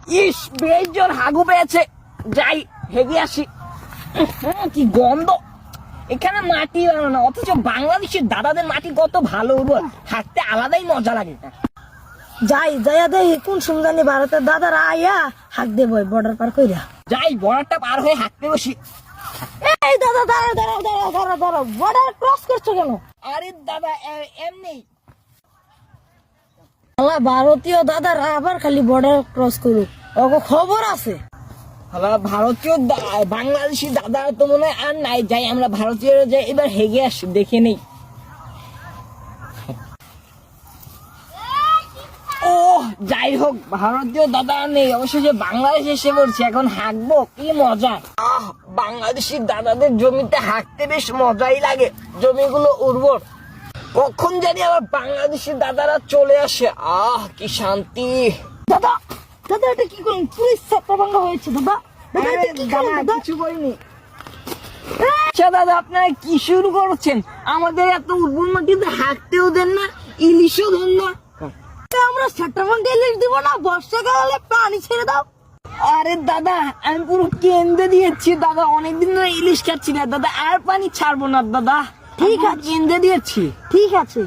ইস, বেশ জোর হাগু পেয়েছে, যাই হেগে আসি। কি গন্ধ! এখানে মাটি ভালো না, অথচ বাংলাদেশের দাদাদের মাটি কত ভালো উর্বর, হাঁটতে আলাদাই মজা লাগে। যাই যাইয়া দেই কোন সুমজানি ভারতের দাদারা আইয়া হাক দেব বর্ডার পার কইরা। যাই, বর্ডারটা পার হয়ে হাঁটতে বসি। এই দাদা দাঁড়া দাঁড়া দাঁড়া দাঁড়া দাঁড়া, বর্ডার ক্রস করছো কেন? আরে দাদা, এমনি। আল্লাহ, ভারতীয় দাদারা আবার খালি বর্ডার ক্রস করুক, ওকে খবর আছে। ভারতীয় বাংলাদেশি দাদা তো মনে হয় আর নাই, যাই আমরা ভারতীয়রা যাই এবার হেগে আসি, দেখে নেই। ও যাই হোক, ভারতীয় দাদা আর নেই, অবশেষে বাংলাদেশে এসে পড়ছি, এখন হাঁকবো, কি মজা। বাংলাদেশি দাদাদের জমিতে হাঁকতে বেশ মজাই লাগে, জমিগুলো উর্বর। কখন জানি আবার বাংলাদেশি দাদারা চলে আসে, কি শান্তি। দাদা দাদা, এটা কি করুন, পুলিশ ছাত্রভঙ্গ হয়েছে দাদা। দাদা, এটা কি করেন দাদা? কিছু করিনি। আচ্ছা দাদা, আপনারা কি শুরু করছেন? আমাদের এত উর্বর মাটিতে হাঁটতেও দেন না, ইলিশও দেন না। আমরা ছাত্রভঙ্গ ইলিশ দিব না, বর্ষাকালে পানি ছেড়ে দাও। আরে দাদা, আমি পুরো কেন্দ্রে দিয়েছি দাদা, অনেকদিন ধরে ইলিশ খাচ্ছি না দাদা, আর পানি ছাড়বো না দাদা, ঠিক আছে, কেন্দ্রে দিয়েছি। ঠিক আছে।